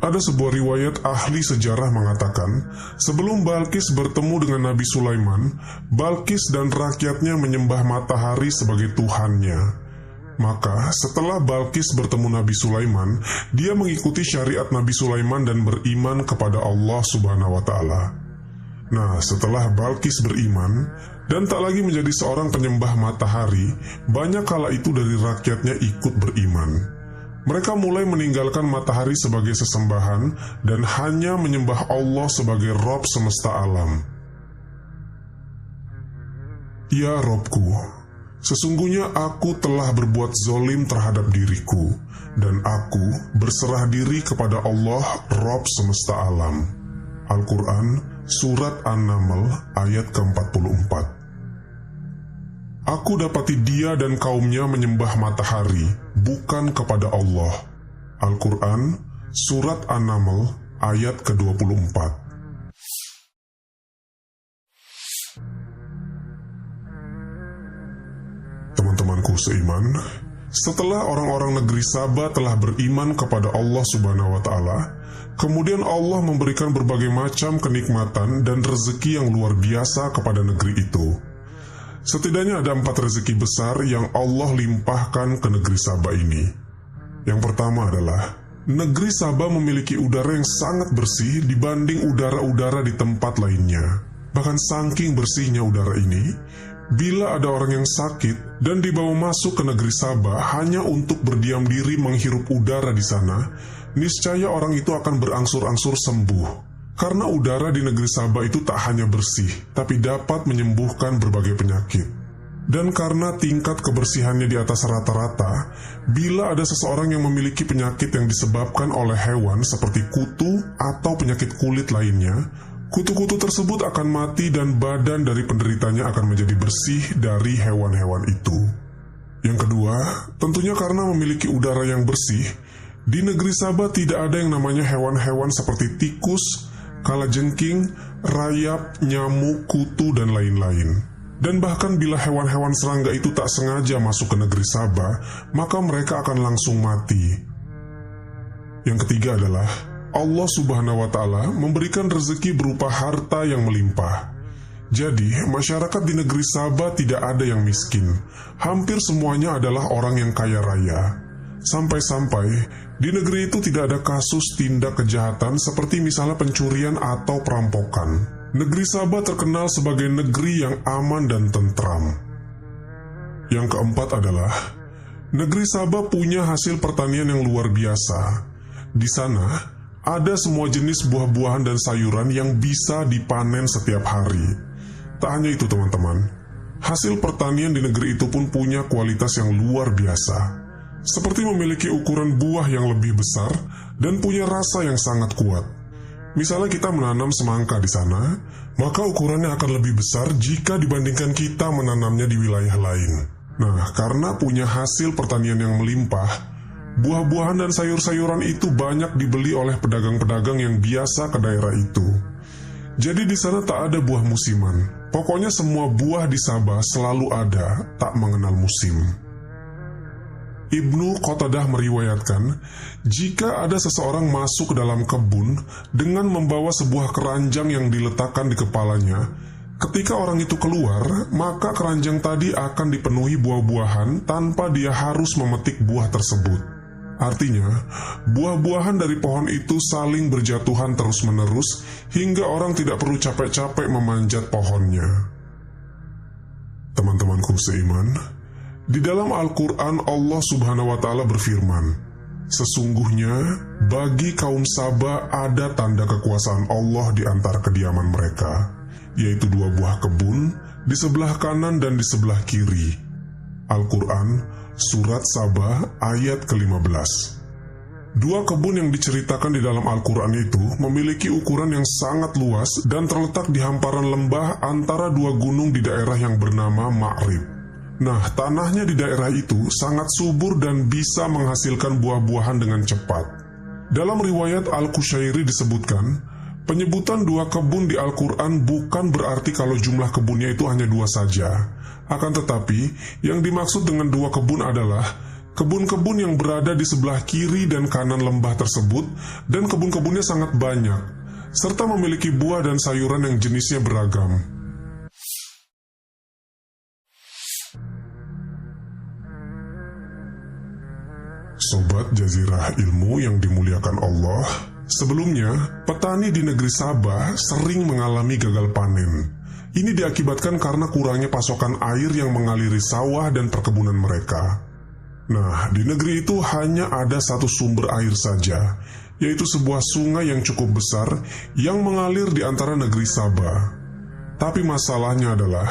Ada sebuah riwayat ahli sejarah mengatakan, sebelum Balkis bertemu dengan Nabi Sulaiman, Balkis dan rakyatnya menyembah matahari sebagai tuhannya. Maka setelah Balkis bertemu Nabi Sulaiman, dia mengikuti syariat Nabi Sulaiman dan beriman kepada Allah Subhanahu wa Ta'ala. Nah, setelah Balkis beriman dan tak lagi menjadi seorang penyembah matahari, banyak kala itu dari rakyatnya ikut beriman. Mereka mulai meninggalkan matahari sebagai sesembahan dan hanya menyembah Allah sebagai Rob semesta alam. Ya Robku, sesungguhnya aku telah berbuat zolim terhadap diriku, dan aku berserah diri kepada Allah Rob semesta alam. Al-Quran, Surat An-Naml, ayat ke-44. Aku dapati dia dan kaumnya menyembah matahari, bukan kepada Allah. Al-Quran, Surat An-Naml, ayat ke-24. Teman-temanku seiman, setelah orang-orang negeri Saba telah beriman kepada Allah Subhanahu wa Ta'ala, kemudian Allah memberikan berbagai macam kenikmatan dan rezeki yang luar biasa kepada negeri itu. Setidaknya ada 4 rezeki besar yang Allah limpahkan ke negeri Saba ini. Yang pertama adalah, negeri Saba memiliki udara yang sangat bersih dibanding udara-udara di tempat lainnya. Bahkan saking bersihnya udara ini, bila ada orang yang sakit dan dibawa masuk ke negeri Saba hanya untuk berdiam diri menghirup udara di sana, niscaya orang itu akan berangsur-angsur sembuh. Karena udara di negeri Saba itu tak hanya bersih, tapi dapat menyembuhkan berbagai penyakit. Dan karena tingkat kebersihannya di atas rata-rata, bila ada seseorang yang memiliki penyakit yang disebabkan oleh hewan seperti kutu atau penyakit kulit lainnya, kutu-kutu tersebut akan mati dan badan dari penderitanya akan menjadi bersih dari hewan-hewan itu. Yang kedua, tentunya karena memiliki udara yang bersih, di negeri Saba tidak ada yang namanya hewan-hewan seperti tikus, kalajengking, rayap, nyamuk, kutu, dan lain-lain. Dan bahkan bila hewan-hewan serangga itu tak sengaja masuk ke negeri Saba, maka mereka akan langsung mati. Yang ketiga adalah, Allah Subhanahu wa Ta'ala memberikan rezeki berupa harta yang melimpah. Jadi, masyarakat di negeri Saba tidak ada yang miskin. Hampir semuanya adalah orang yang kaya raya. Sampai-sampai di negeri itu tidak ada kasus tindak kejahatan seperti misalnya pencurian atau perampokan. Negeri Saba terkenal sebagai negeri yang aman dan tentram. Yang keempat adalah, negeri Saba punya hasil pertanian yang luar biasa. Di sana, ada semua jenis buah-buahan dan sayuran yang bisa dipanen setiap hari. Tak hanya itu teman-teman, hasil pertanian di negeri itu pun punya kualitas yang luar biasa. Seperti memiliki ukuran buah yang lebih besar dan punya rasa yang sangat kuat. Misalnya kita menanam semangka di sana, maka ukurannya akan lebih besar jika dibandingkan kita menanamnya di wilayah lain. Nah, karena punya hasil pertanian yang melimpah, buah-buahan dan sayur-sayuran itu banyak dibeli oleh pedagang-pedagang yang biasa ke daerah itu. Jadi di sana tak ada buah musiman. Pokoknya semua buah di Saba selalu ada, tak mengenal musim. Ibnu Qatadah meriwayatkan, jika ada seseorang masuk ke dalam kebun dengan membawa sebuah keranjang yang diletakkan di kepalanya, ketika orang itu keluar, maka keranjang tadi akan dipenuhi buah-buahan tanpa dia harus memetik buah tersebut. Artinya, buah-buahan dari pohon itu saling berjatuhan terus-menerus hingga orang tidak perlu capek-capek memanjat pohonnya. Teman-temanku seiman, di dalam Al-Quran Allah Subhanahu wa Ta'ala berfirman, sesungguhnya bagi kaum Saba ada tanda kekuasaan Allah di antara kediaman mereka, yaitu 2 buah kebun di sebelah kanan dan di sebelah kiri. Al-Quran, Surat Saba, ayat ke-15. 2 kebun yang diceritakan di dalam Al-Quran itu memiliki ukuran yang sangat luas dan terletak di hamparan lembah antara 2 gunung di daerah yang bernama Ma'rib. Nah, tanahnya di daerah itu sangat subur dan bisa menghasilkan buah-buahan dengan cepat. Dalam riwayat Al-Qushairi disebutkan, penyebutan 2 kebun di Al-Quran bukan berarti kalau jumlah kebunnya itu hanya 2 saja. Akan tetapi, yang dimaksud dengan 2 kebun adalah Kebun-kebun yang berada di sebelah kiri dan kanan lembah tersebut, dan kebun-kebunnya sangat banyak, serta memiliki buah dan sayuran yang jenisnya beragam. Sobat Jazirah Ilmu yang dimuliakan Allah, sebelumnya petani di negeri Sabah sering mengalami gagal panen. Ini diakibatkan karena kurangnya pasokan air yang mengaliri sawah dan perkebunan mereka. Nah, di negeri itu hanya ada satu sumber air saja, yaitu sebuah sungai yang cukup besar yang mengalir di antara negeri Sabah. Tapi masalahnya adalah,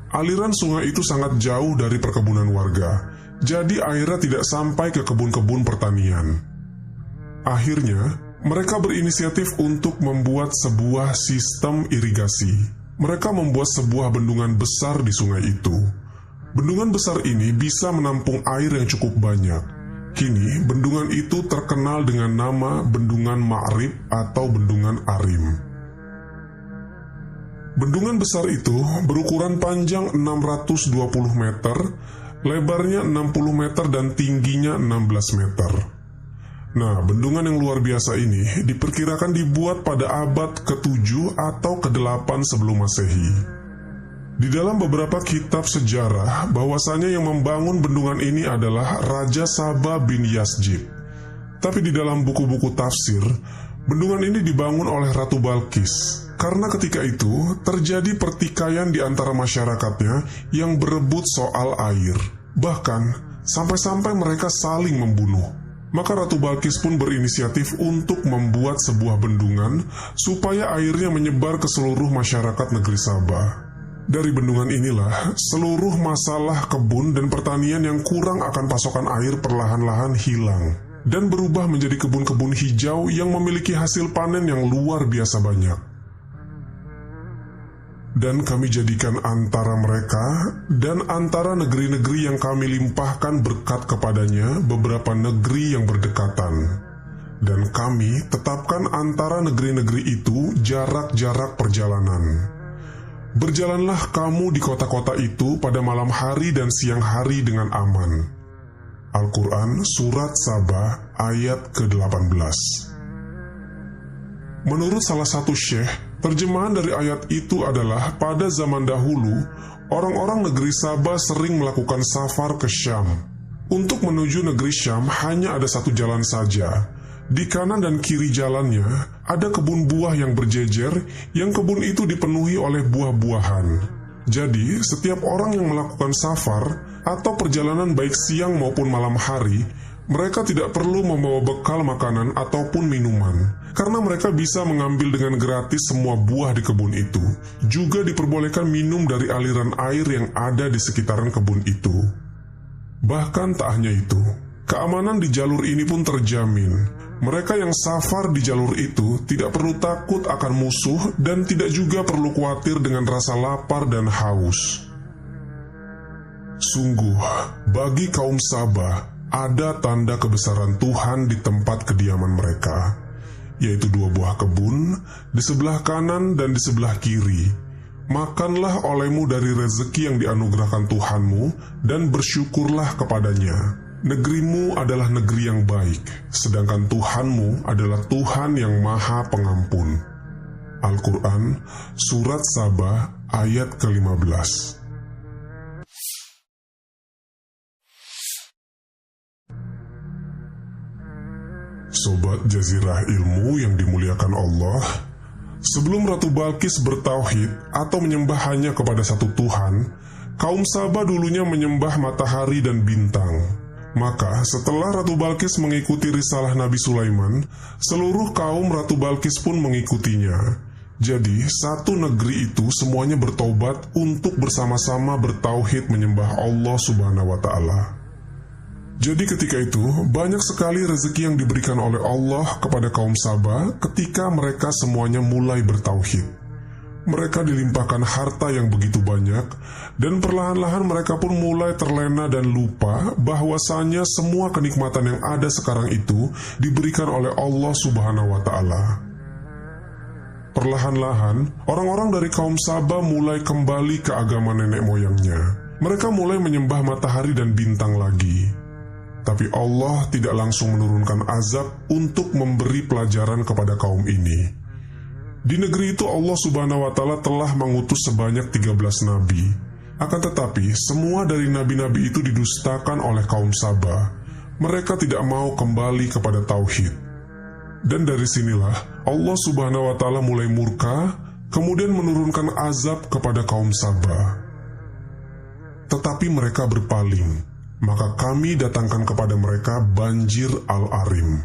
aliran sungai itu sangat jauh dari perkebunan warga, jadi airnya tidak sampai ke kebun-kebun pertanian. Akhirnya, mereka berinisiatif untuk membuat sebuah sistem irigasi. Mereka membuat sebuah bendungan besar di sungai itu. Bendungan besar ini bisa menampung air yang cukup banyak. Kini, bendungan itu terkenal dengan nama Bendungan Ma'rib atau Bendungan Arim. Bendungan besar itu berukuran panjang 620 meter, lebarnya 60 meter dan tingginya 16 meter. Nah, bendungan yang luar biasa ini diperkirakan dibuat pada abad ke-7 atau ke-8 sebelum Masehi. Di dalam beberapa kitab sejarah, bahwasanya yang membangun bendungan ini adalah Raja Sabah bin Yazid. Tapi di dalam buku-buku tafsir, bendungan ini dibangun oleh Ratu Balkis. Karena ketika itu terjadi pertikaian di antara masyarakatnya yang berebut soal air. Bahkan, sampai-sampai mereka saling membunuh. Maka Ratu Balkis pun berinisiatif untuk membuat sebuah bendungan supaya airnya menyebar ke seluruh masyarakat negeri Sabah. Dari bendungan inilah seluruh masalah kebun dan pertanian yang kurang akan pasokan air perlahan-lahan hilang dan berubah menjadi kebun-kebun hijau yang memiliki hasil panen yang luar biasa banyak. Dan kami jadikan antara mereka dan antara negeri-negeri yang kami limpahkan berkat kepadanya beberapa negeri yang berdekatan. Dan kami tetapkan antara negeri-negeri itu jarak-jarak perjalanan. Berjalanlah kamu di kota-kota itu pada malam hari dan siang hari dengan aman. Al-Quran Surat Sabah ayat ke-18. Menurut salah satu syekh, terjemahan dari ayat itu adalah pada zaman dahulu, orang-orang negeri Sabah sering melakukan safar ke Syam. Untuk menuju negeri Syam hanya ada satu jalan saja. Di kanan dan kiri jalannya ada kebun buah yang berjejer, yang kebun itu dipenuhi oleh buah-buahan. Jadi, setiap orang yang melakukan safar atau perjalanan baik siang maupun malam hari, mereka tidak perlu membawa bekal makanan ataupun minuman, karena mereka bisa mengambil dengan gratis semua buah di kebun itu. Juga diperbolehkan minum dari aliran air yang ada di sekitaran kebun itu. Bahkan tak hanya itu, keamanan di jalur ini pun terjamin. Mereka yang safar di jalur itu tidak perlu takut akan musuh dan tidak juga perlu khawatir dengan rasa lapar dan haus. Sungguh, bagi kaum Sabah, ada tanda kebesaran Tuhan di tempat kediaman mereka, yaitu 2 buah kebun di sebelah kanan dan di sebelah kiri. Makanlah olehmu dari rezeki yang dianugerahkan Tuhanmu dan bersyukurlah kepadanya. Negerimu adalah negeri yang baik, sedangkan Tuhanmu adalah Tuhan yang Maha Pengampun. Al-Quran Surat Sabah ayat ke-15. Sobat Jazirah Ilmu yang dimuliakan Allah, sebelum Ratu Balkis bertauhid atau menyembah hanya kepada satu Tuhan, kaum Sabah dulunya menyembah matahari dan bintang. Maka setelah Ratu Balkis mengikuti risalah Nabi Sulaiman, seluruh kaum Ratu Balkis pun mengikutinya. Jadi satu negeri itu semuanya bertaubat untuk bersama-sama bertauhid menyembah Allah Subhanahu wa Ta'ala. Jadi ketika itu, banyak sekali rezeki yang diberikan oleh Allah kepada kaum Sabah ketika mereka semuanya mulai bertauhid. Mereka dilimpahkan harta yang begitu banyak, dan perlahan-lahan mereka pun mulai terlena dan lupa bahwasanya semua kenikmatan yang ada sekarang itu diberikan oleh Allah Subhanahu wa Ta'ala. Perlahan-lahan, orang-orang dari kaum Sabah mulai kembali ke agama nenek moyangnya. Mereka mulai menyembah matahari dan bintang lagi. Tapi Allah tidak langsung menurunkan azab untuk memberi pelajaran kepada kaum ini. Di negeri itu Allah Subhanahu wa Ta'ala telah mengutus sebanyak 13 nabi. Akan tetapi, semua dari nabi-nabi itu didustakan oleh kaum Sabah. Mereka tidak mau kembali kepada tauhid. Dan dari sinilah Allah Subhanahu wa Ta'ala mulai murka, kemudian menurunkan azab kepada kaum Sabah. Tetapi mereka berpaling. Maka kami datangkan kepada mereka banjir Al-Arim.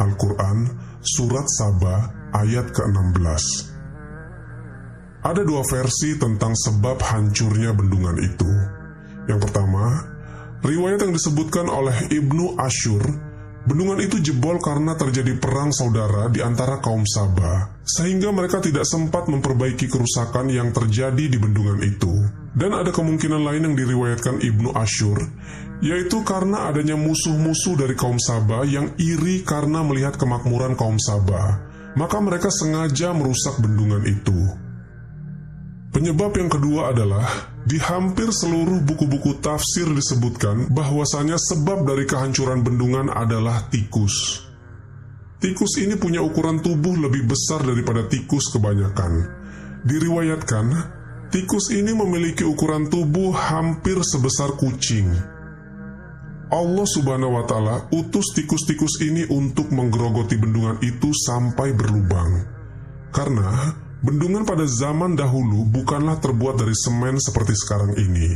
Al-Quran, Surat Saba, ayat ke-16. Ada dua versi tentang sebab hancurnya bendungan itu. Yang pertama, riwayat yang disebutkan oleh Ibnu Ashur, bendungan itu jebol karena terjadi perang saudara di antara kaum Sabah, sehingga mereka tidak sempat memperbaiki kerusakan yang terjadi di bendungan itu. Dan ada kemungkinan lain yang diriwayatkan Ibnu Ashur, yaitu karena adanya musuh-musuh dari kaum Sabah yang iri karena melihat kemakmuran kaum Sabah, maka mereka sengaja merusak bendungan itu. Penyebab yang kedua adalah, di hampir seluruh buku-buku tafsir disebutkan bahwasanya sebab dari kehancuran bendungan adalah tikus. Tikus ini punya ukuran tubuh lebih besar daripada tikus kebanyakan. Diriwayatkan, tikus ini memiliki ukuran tubuh hampir sebesar kucing. Allah Subhanahu wa Ta'ala utus tikus-tikus ini untuk menggerogoti bendungan itu sampai berlubang. Karena bendungan pada zaman dahulu bukanlah terbuat dari semen seperti sekarang ini,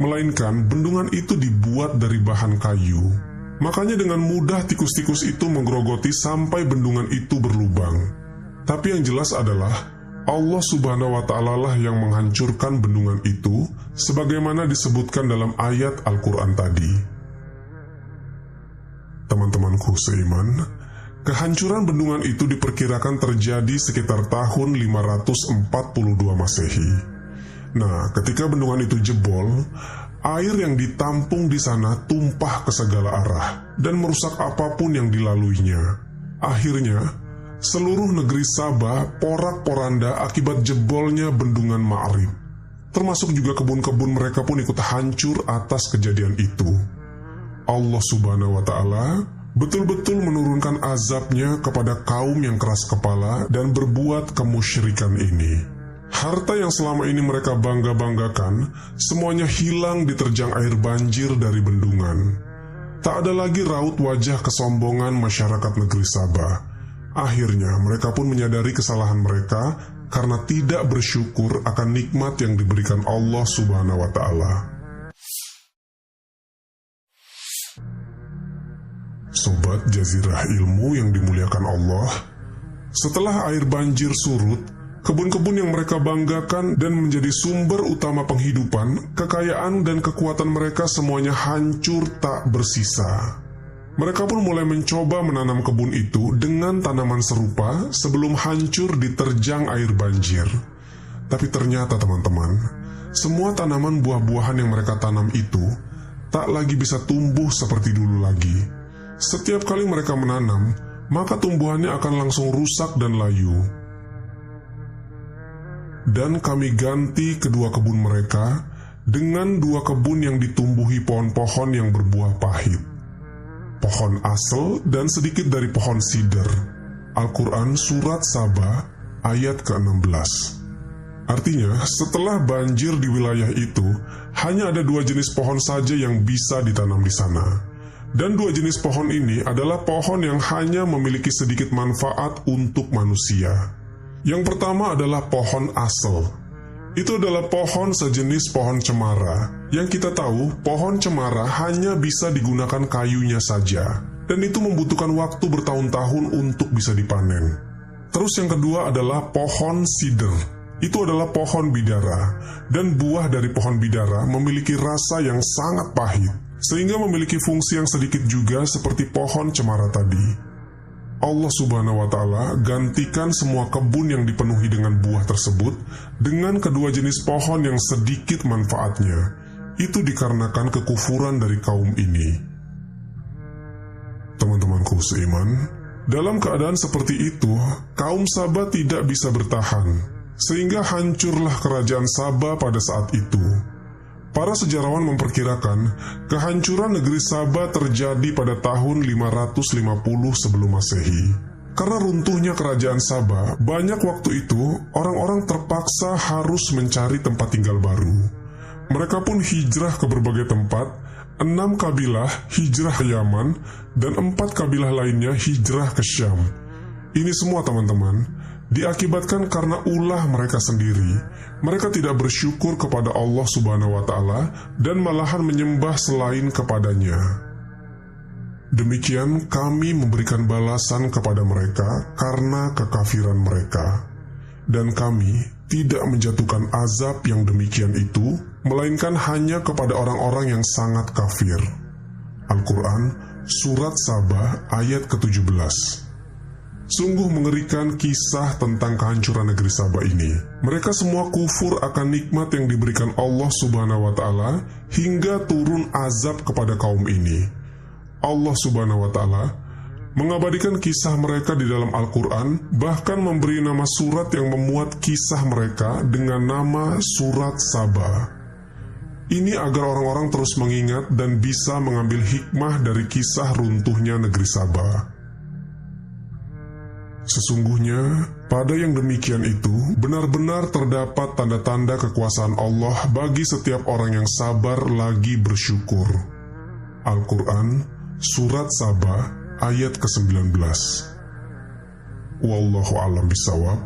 melainkan bendungan itu dibuat dari bahan kayu. Makanya dengan mudah tikus-tikus itu menggerogoti sampai bendungan itu berlubang. Tapi yang jelas adalah Allah Subhanahu wa Ta'ala lah yang menghancurkan bendungan itu, sebagaimana disebutkan dalam ayat Al-Quran tadi. Teman-temanku seiman, kehancuran bendungan itu diperkirakan terjadi sekitar tahun 542 Masehi. Nah, ketika bendungan itu jebol, air yang ditampung di sana tumpah ke segala arah dan merusak apapun yang dilaluinya. Akhirnya, seluruh negeri Sabah porak-poranda akibat jebolnya bendungan Ma'rib. Termasuk juga kebun-kebun mereka pun ikut hancur atas kejadian itu. Allah Subhanahu wa Ta'ala betul-betul menurunkan azabnya kepada kaum yang keras kepala dan berbuat kemusyrikan ini. Harta yang selama ini mereka bangga-banggakan, semuanya hilang diterjang air banjir dari bendungan. Tak ada lagi raut wajah kesombongan masyarakat negeri Sabah. Akhirnya mereka pun menyadari kesalahan mereka karena tidak bersyukur akan nikmat yang diberikan Allah Subhanahu wa Ta'ala. Sobat Jazirah Ilmu yang dimuliakan Allah, setelah air banjir surut, kebun-kebun yang mereka banggakan dan menjadi sumber utama penghidupan, kekayaan dan kekuatan mereka semuanya hancur tak bersisa. Mereka pun mulai mencoba menanam kebun itu dengan tanaman serupa sebelum hancur diterjang air banjir. Tapi ternyata teman-teman, semua tanaman buah-buahan yang mereka tanam itu tak lagi bisa tumbuh seperti dulu lagi. Setiap kali mereka menanam, maka tumbuhannya akan langsung rusak dan layu. Dan kami ganti kedua kebun mereka dengan dua kebun yang ditumbuhi pohon-pohon yang berbuah pahit. Pohon asel dan sedikit dari pohon sider. Al-Quran Surat Saba ayat ke-16. Artinya, setelah banjir di wilayah itu, hanya ada dua jenis pohon saja yang bisa ditanam di sana. Dan dua jenis pohon ini adalah pohon yang hanya memiliki sedikit manfaat untuk manusia. Yang pertama adalah pohon asel. Itu adalah pohon sejenis pohon cemara. Yang kita tahu, pohon cemara hanya bisa digunakan kayunya saja, dan itu membutuhkan waktu bertahun-tahun untuk bisa dipanen. Terus yang kedua adalah pohon sider. Itu adalah pohon bidara, dan buah dari pohon bidara memiliki rasa yang sangat pahit, sehingga memiliki fungsi yang sedikit juga seperti pohon cemara tadi. Allah Subhanahu wa Ta'ala gantikan semua kebun yang dipenuhi dengan buah tersebut dengan kedua jenis pohon yang sedikit manfaatnya. Itu dikarenakan kekufuran dari kaum ini. Teman-temanku seiman, dalam keadaan seperti itu, kaum Sabah tidak bisa bertahan, sehingga hancurlah kerajaan Sabah pada saat itu. Para sejarawan memperkirakan kehancuran negeri Sabah terjadi pada tahun 550 sebelum Masehi. Karena runtuhnya kerajaan Sabah, banyak waktu itu orang-orang terpaksa harus mencari tempat tinggal baru. Mereka pun hijrah ke berbagai tempat. 6 kabilah hijrah ke Yaman dan 4 kabilah lainnya hijrah ke Syam. Ini semua teman-teman diakibatkan karena ulah mereka sendiri. Mereka tidak bersyukur kepada Allah Subhanahu wa Ta'ala dan malahan menyembah selain kepadanya. Demikian kami memberikan balasan kepada mereka karena kekafiran mereka, dan kami tidak menjatuhkan azab yang demikian itu, melainkan hanya kepada orang-orang yang sangat kafir. Al-Quran, Surat Sabah, ayat ke-17. Sungguh mengerikan kisah tentang kehancuran negeri Sabah ini. Mereka semua kufur akan nikmat yang diberikan Allah Subhanahu wa Ta'ala hingga turun azab kepada kaum ini. Allah Subhanahu wa Ta'ala mengabadikan kisah mereka di dalam Al-Quran, bahkan memberi nama surat yang memuat kisah mereka dengan nama Surat Sabah. Ini agar orang-orang terus mengingat dan bisa mengambil hikmah dari kisah runtuhnya negeri Sabah. Sesungguhnya, pada yang demikian itu, benar-benar terdapat tanda-tanda kekuasaan Allah bagi setiap orang yang sabar lagi bersyukur. Al-Quran, Surat Sabah, ayat ke-19. Wallahu a'lam bishawab.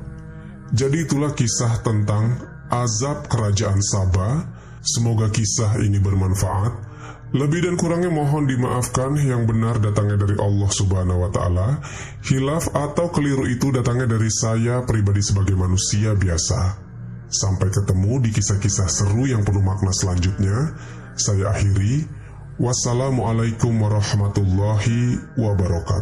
Jadi itulah kisah tentang azab kerajaan Sabah. Semoga kisah ini bermanfaat. Lebih dan kurangnya mohon dimaafkan, yang benar datangnya dari Allah Subhanahu wa Ta'ala. Hilaf atau keliru itu datangnya dari saya pribadi sebagai manusia biasa. Sampai ketemu di kisah-kisah seru yang penuh makna selanjutnya. Saya akhiri. Wassalamualaikum warahmatullahi wabarakatuh.